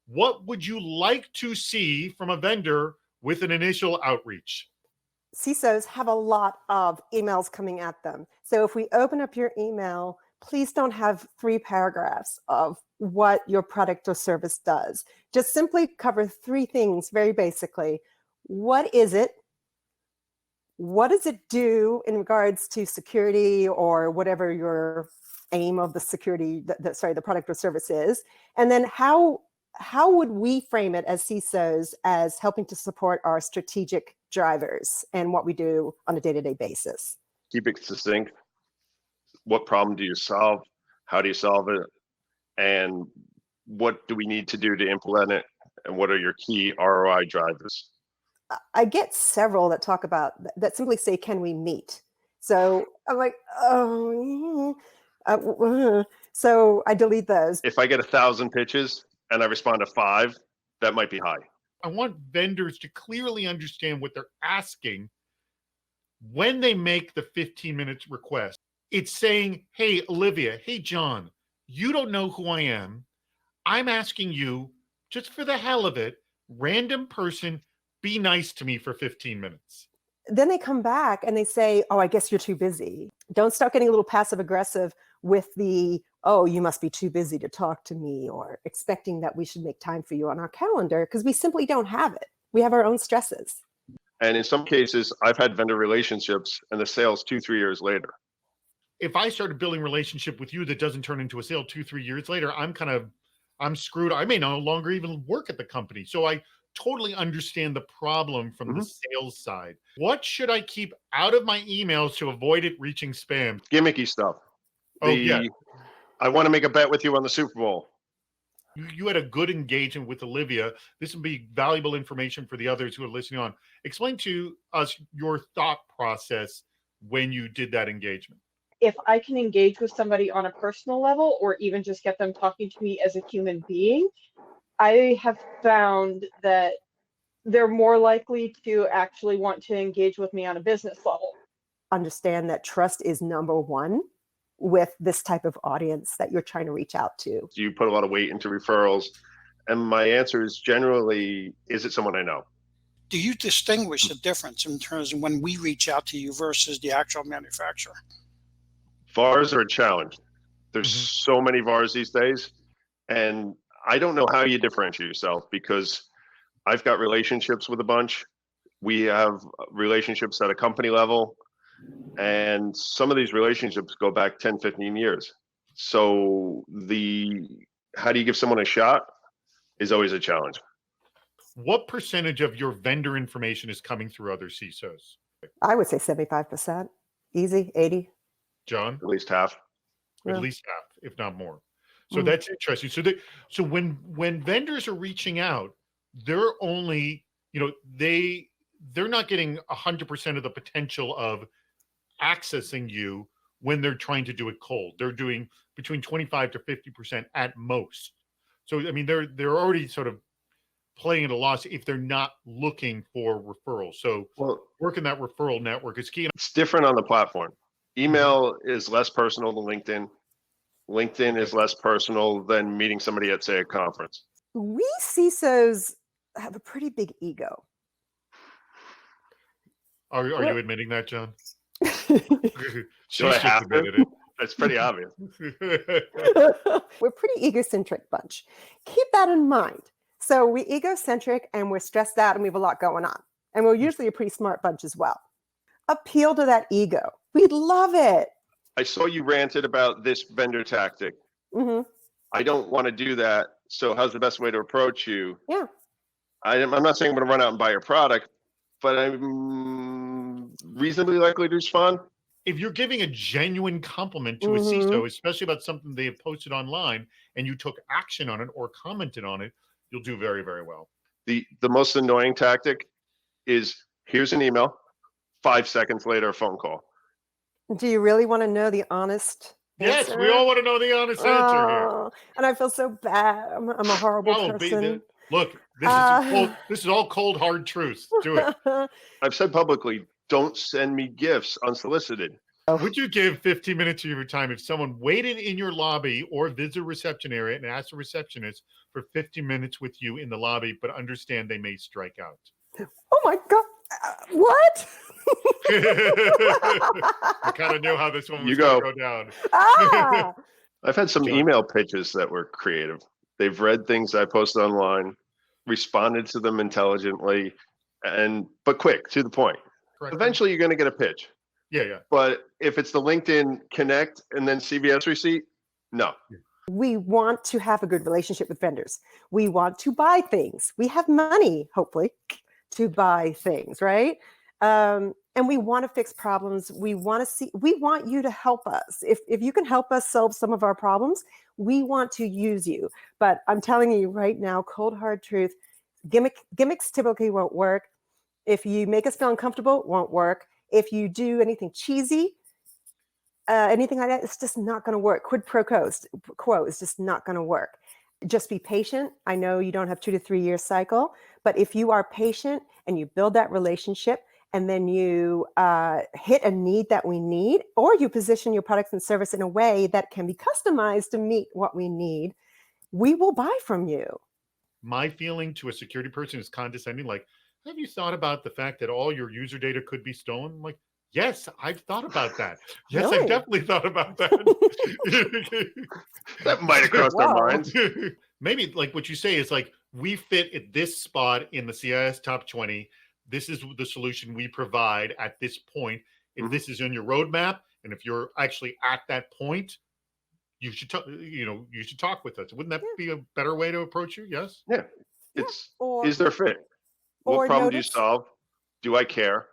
What would you like to see from a vendor with an initial outreach? CISOs have a lot of emails coming at them. So if we open up your email, please don't have 3 paragraphs of what your product or service does. Just simply cover 3 things very basically. What is it? What does it do in regards to security or whatever your aim of the security, the product or service is? And then how would we frame it as CISOs as helping to support our strategic drivers and what we do on a day-to-day basis? Keep it succinct. What problem do you solve? How do you solve it? And what do we need to do to implement it? And what are your key ROI drivers? I get several that talk about, that simply say, can we meet? So I'm like, oh, so I delete those. If I get 1,000 pitches and I respond to 5, that might be high. I want vendors to clearly understand what they're asking when they make the 15-minute request. It's saying, hey, Olivia, hey, John, you don't know who I am. I'm asking you, just for the hell of it, random person, be nice to me for 15 minutes. Then they come back and they say, oh, I guess you're too busy. Don't start getting a little passive aggressive with the, oh, you must be too busy to talk to me, or expecting that we should make time for you on our calendar, because we simply don't have it. We have our own stresses. And in some cases, I've had vendor relationships and the sales 2-3 years later. If I start a building relationship with you that doesn't turn into a sale 2-3 years later, I'm screwed. I may no longer even work at the company. So I totally understand the problem from the sales side. What should I keep out of my emails to avoid it reaching spam? Gimmicky stuff. Yeah. I want to make a bet with you on the Super Bowl. You had a good engagement with Olivia. This would be valuable information for the others who are listening on. Explain to us your thought process when you did that engagement. If I can engage with somebody on a personal level, or even just get them talking to me as a human being, I have found that they're more likely to actually want to engage with me on a business level. Understand that trust is number one with this type of audience that you're trying to reach out to. You put a lot of weight into referrals. And my answer is generally, is it someone I know? Do you distinguish the difference in terms of when we reach out to you versus the actual manufacturer? VARs are a challenge. There's so many VARs these days. And I don't know how you differentiate yourself, because I've got relationships with a bunch. We have relationships at a company level. And some of these relationships go back 10, 15 years. So how do you give someone a shot is always a challenge. What percentage of your vendor information is coming through other CISOs? I would say 75%. Easy, 80. John? At least half. At least half, if not more. So that's interesting. So when vendors are reaching out, they're only, they're not getting 100% of the potential of accessing you when they're trying to do it cold. They're doing between 25 to 50% at most. So I mean, they're already sort of playing at a loss if they're not looking for referrals. So working that referral network is key. It's different on the platform. Email is less personal than LinkedIn. LinkedIn is less personal than meeting somebody at, say, a conference. We CISOs have a pretty big ego. Are you admitting that, John? Do I have to? That's pretty obvious. We're a pretty egocentric bunch. Keep that in mind. So we're egocentric and we're stressed out and we have a lot going on. And we're usually a pretty smart bunch as well. Appeal to that ego. We'd love it. I saw you ranted about this vendor tactic. I don't want to do that. So how's the best way to approach you? Yeah. I'm not saying I'm going to run out and buy your product, but I'm reasonably likely to respond. If you're giving a genuine compliment to a CISO, especially about something they have posted online, and you took action on it or commented on it, you'll do very, very well. The most annoying tactic is, here's an email, 5 seconds later, a phone call. Do you really want to know the honest answer? Yes, we all want to know the honest answer here. And I feel so bad. I'm a horrible person. Look, this is all cold, hard truth. Do it. I've said publicly, don't send me gifts unsolicited. Would you give 15 minutes of your time if someone waited in your lobby or visitor reception area and asked a receptionist for 15 minutes with you in the lobby, but understand they may strike out? Oh my God. What? I kind of knew how this one was You going to go. go down. Ah, I've had some John. email pitches that were creative. They've read things I posted online, responded to them intelligently, but quick, to the point. Correct. Eventually, you're going to get a pitch. Yeah. But if it's the LinkedIn Connect and then CVS receipt, no. we want to have a good relationship with vendors. We want to buy things. We have money, hopefully, to buy things, right? And we want to fix problems. We want you to help us. If you can help us solve some of our problems, we want to use you. But I'm telling you right now, cold hard truth, gimmicks typically won't work. If you make us feel uncomfortable, it won't work. If you do anything cheesy, anything like that, it's just not going to work. Quid pro quo is just not going to work. Just be patient. I know you don't have 2 to 3 year cycle, but if you are patient and you build that relationship and then you hit a need that we need, or you position your products and service in a way that can be customized to meet what we need, we will buy from you. My feeling to a security person is condescending. Like, have you thought about the fact that all your user data could be stolen? I'm like, yes, I've thought about that. Yes, Really? I've definitely thought about that. That might have crossed our Wow. minds. Maybe like what you say is like, we fit at this spot in the CIS top 20. This is the solution we provide at this point. If this is in your roadmap, and if you're actually at that point, you should you should talk with us. Wouldn't that be a better way to approach you? Yes. Yeah. Yeah. It's Or- is there fit? or What problem do you notice- solve? Do I care?